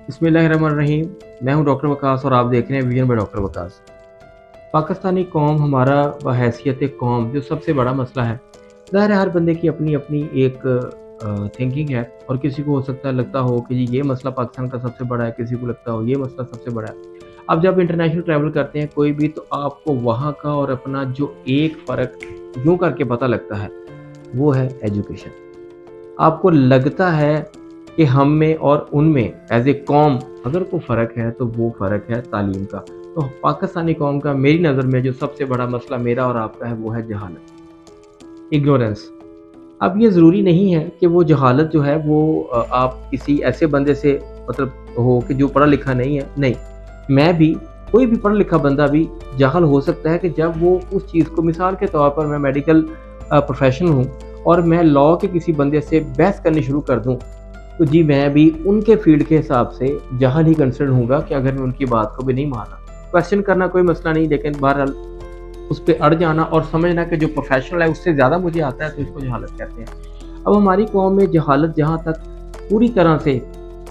بسم اللہ الرحمن الرحیم۔ میں ہوں ڈاکٹر وقاص اور آپ دیکھ رہے ہیں ویژن بائی ڈاکٹر وقاص۔ پاکستانی قوم ہمارا بحیثیت قوم جو سب سے بڑا مسئلہ ہے، ظاہر ہے ہر بندے کی اپنی اپنی ایک تھنکنگ ہے، اور کسی کو ہو سکتا ہے لگتا ہو کہ جی یہ مسئلہ پاکستان کا سب سے بڑا ہے، کسی کو لگتا ہو یہ مسئلہ سب سے بڑا ہے۔ اب جب انٹرنیشنل ٹریول کرتے ہیں کوئی بھی، تو آپ کو وہاں کا اور اپنا جو ایک فرق یوں کر کے پتہ لگتا ہے وہ ہے ایجوکیشن۔ آپ کو لگتا ہے کہ ہم میں اور ان میں ایز اے قوم اگر کوئی فرق ہے تو وہ فرق ہے تعلیم کا۔ تو پاکستانی قوم کا میری نظر میں جو سب سے بڑا مسئلہ میرا اور آپ کا ہے وہ ہے جہالت، اگنورینس۔ اب یہ ضروری نہیں ہے کہ وہ جہالت جو ہے وہ آپ کسی ایسے بندے سے مطلب ہو کہ جو پڑھا لکھا نہیں ہے، نہیں، میں بھی کوئی بھی پڑھا لکھا بندہ بھی جاہل ہو سکتا ہے کہ جب وہ اس چیز کو، مثال کے طور پر میں میڈیکل پروفیشن ہوں اور میں لاء کے کسی بندے سے بحث کرنی شروع کر دوں، تو جی میں بھی ان کے فیلڈ کے حساب سے جہل ہی کنسیڈر ہوں گا کہ اگر میں ان کی بات کو بھی نہیں مانا۔ کویسچن کرنا کوئی مسئلہ نہیں، لیکن بہرحال اس پہ اڑ جانا اور سمجھنا کہ جو پروفیشنل ہے اس سے زیادہ مجھے آتا ہے تو اس کو جہالت کہتے ہیں۔ اب ہماری قوم میں جہالت جہاں تک پوری طرح سے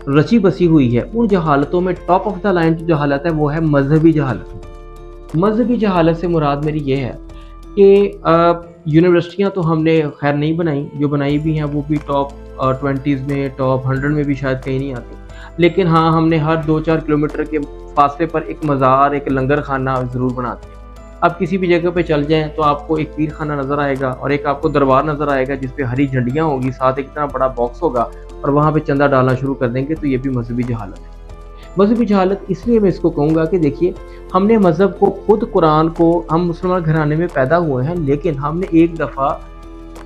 رچی بسی ہوئی ہے، ان جہالتوں میں ٹاپ آف دا لائن جو جہالت ہے وہ ہے مذہبی جہالت۔ مذہبی جہالت سے مراد میری یہ ہے کہ یونیورسٹیاں تو ہم نے خیر نہیں بنائی، جو بنائی بھی ہیں وہ بھی ٹاپ 20s میں، ٹاپ 100 میں بھی شاید کہیں نہیں آتی، لیکن ہاں ہم نے ہر 2-4 کلومیٹر کے فاصلے پر ایک مزار، ایک لنگر خانہ ضرور بناتے ہیں۔ آپ کسی بھی جگہ پہ چل جائیں تو آپ کو ایک پیر خانہ نظر آئے گا اور ایک آپ کو دربار نظر آئے گا جس پہ ہری جھنڈیاں ہوگی، ساتھ ایک اتنا بڑا باکس ہوگا، اور وہاں پہ چندہ ڈالنا شروع کر دیں گے، تو یہ بھی مذہبی جہالت ہے۔ مذہبی جہالت اس لیے میں اس کو کہوں گا کہ دیکھیے، ہم نے مذہب کو، خود قرآن کو، ہم مسلمان گھرانے میں پیدا ہوئے ہیں، لیکن ہم نے ایک دفعہ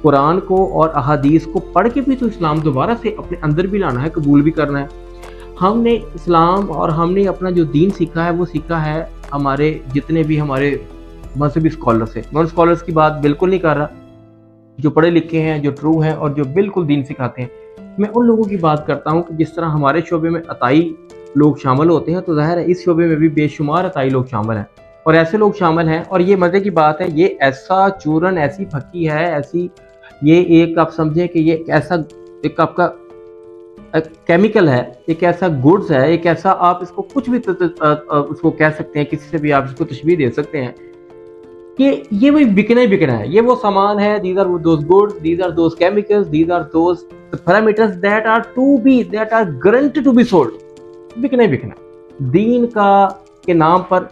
قرآن کو اور احادیث کو پڑھ کے بھی تو اسلام دوبارہ سے اپنے اندر بھی لانا ہے، قبول بھی کرنا ہے۔ ہم نے اسلام اور ہم نے اپنا جو دین سیکھا ہے وہ سیکھا ہے ہمارے جتنے بھی ہمارے مذہبی اسکالرس ہیں۔ میں ان اسکالرس کی بات بالکل نہیں کر رہا، جو پڑھے لکھے ہیں، جو ٹرو ہیں اور جو بالکل دین سکھاتے ہیں۔ میں ان لوگوں کی بات کرتا ہوں کہ جس طرح ہمارے شعبے میں عطائی لوگ شامل ہوتے ہیں، تو ظاہر ہے اس شعبے میں بھی بے شمار عطائی لوگ شامل ہیں، اور ایسے لوگ شامل ہیں، اور یہ مزے کی بات ہے، یہ ایسا چورن، ایسی پھکی ہے، ایسی، یہ ایک آپ سمجھیں کہ یہ ایک ایسا، ایک آپ کا کیمیکل ہے، ایک ایسا گڈز ہے، ایک ایسا، آپ اس کو کچھ بھی اس کو کہہ سکتے ہیں، کسی سے بھی آپ اس کو تشبیہ دے سکتے ہیں کہ یہ وہی بکنا ہی بکنا ہے، یہ وہ سامان ہے، these are those goods, these are those chemicals, these are those parameters that are guaranteed to be sold۔ بکنا ہی بکنا ہے۔ دین کا کے نام پر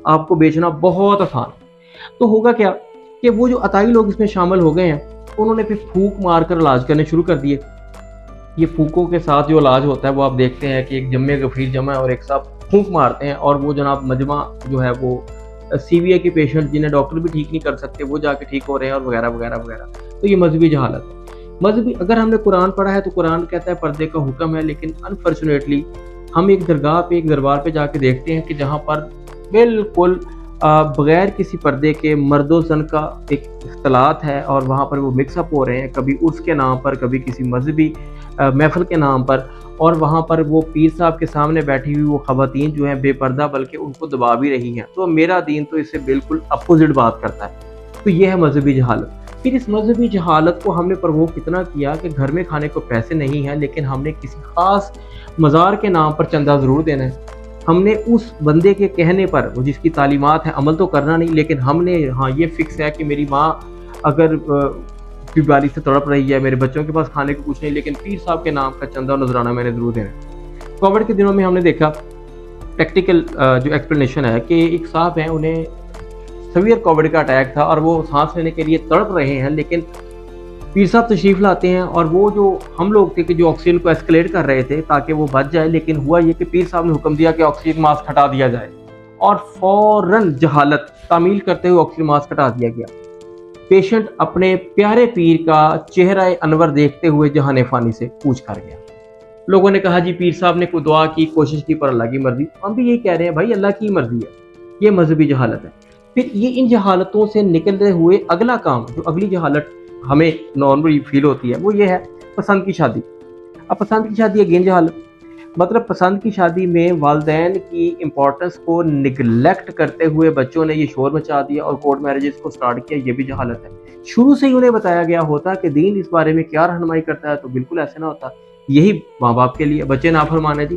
آپ کو بیچنا بہت آسان ہے۔ تو ہوگا کیا کہ وہ جو عطائی لوگ اس میں شامل ہو گئے ہیں، انہوں نے پھر پھونک مار کر علاج کرنے شروع کر دیے۔ یہ پھونکوں کے ساتھ جو علاج ہوتا ہے وہ آپ دیکھتے ہیں کہ ایک جمع غفیر جمع ہے اور ایک صاحب پھونک مارتے ہیں، اور وہ جناب مجمع جو ہے وہ سی وی اے کے پیشنٹ جنہیں ڈاکٹر بھی ٹھیک نہیں کر سکتے وہ جا کے ٹھیک ہو رہے ہیں، اور وغیرہ وغیرہ وغیرہ۔ تو یہ مذہبی جہالت ہے۔ مذہبی، اگر ہم نے قرآن پڑھا ہے تو قرآن کہتا ہے پردے کا حکم ہے، لیکن انفارچونیٹلی ہم ایک درگاہ پہ، ایک دربار پہ جا کے دیکھتے ہیں کہ جہاں پر بالکل بغیر کسی پردے کے مرد و زن کا ایک اختلاط ہے، اور وہاں پر وہ مکس اپ ہو رہے ہیں، کبھی اس کے نام پر، کبھی کسی مذہبی محفل کے نام پر، اور وہاں پر وہ پیر صاحب کے سامنے بیٹھی ہوئی وہ خواتین جو ہیں بے پردہ، بلکہ ان کو دبا بھی رہی ہیں۔ تو میرا دین تو اس سے بالکل اپوزٹ بات کرتا ہے۔ تو یہ ہے مذہبی جہالت۔ پھر اس مذہبی جہالت کو ہم نے پروو کتنا کیا کہ گھر میں کھانے کو پیسے نہیں ہیں، لیکن ہم نے کسی خاص مزار کے نام پر چندہ ضرور دینا ہے۔ ہم نے اس بندے کے کہنے پر، وہ جس کی تعلیمات ہیں، عمل تو کرنا نہیں، لیکن ہم نے، ہاں یہ فکس ہے کہ میری ماں اگر بیماری سے تڑپ رہی ہے، میرے بچوں کے پاس کھانے کو کچھ نہیں، لیکن پیر صاحب کے نام کا چندہ اور نذرانہ میں نے ضرور دینا ہے۔ کووڈ کے دنوں میں ہم نے دیکھا پریکٹیکل جو ایکسپلینیشن ہے کہ ایک صاحب ہیں، انہیں سیویئر کووڈ کا اٹیک تھا اور وہ سانس لینے کے لیے تڑپ رہے ہیں، لیکن پیر صاحب تشریف لاتے ہیں، اور وہ جو ہم لوگ تھے کہ جو آکسیجن کو ایسکلیٹ کر رہے تھے تاکہ وہ بچ جائے، لیکن ہوا یہ کہ پیر صاحب نے حکم دیا کہ آکسیجن ماسک ہٹا دیا جائے، اور فوراً جہالت تعمیل کرتے ہوئے آکسیجن ماسک ہٹا دیا گیا۔ پیشنٹ اپنے پیارے پیر کا چہرہ انور دیکھتے ہوئے جہان فانی سے کوچ کر گیا۔ لوگوں نے کہا جی پیر صاحب نے کوئی دعا کی، کوشش کی، پر اللہ کی مرضی۔ ہم بھی یہی کہہ رہے ہیں بھائی اللہ کی مرضی ہے۔ یہ مذہبی جہالت ہے۔ پھر یہ ان جہالتوں سے نکلتے ہوئے اگلا کام، جو اگلی جہالت ہمیں نارملی فیل ہوتی ہے، وہ یہ ہے پسند کی شادی۔ اب پسند کی شادی اگین جہالت، مطلب پسند کی شادی میں والدین کی امپورٹنس کو نگلیکٹ کرتے ہوئے بچوں نے یہ شور مچا دیا اور کورٹ میرجز کو سٹارٹ کیا۔ یہ بھی جہالت ہے۔ شروع سے ہی انہیں بتایا گیا ہوتا کہ دین اس بارے میں کیا رہنمائی کرتا ہے تو بالکل ایسے نہ ہوتا۔ یہی ماں باپ کے لیے، بچے نافرمان ہیں جی،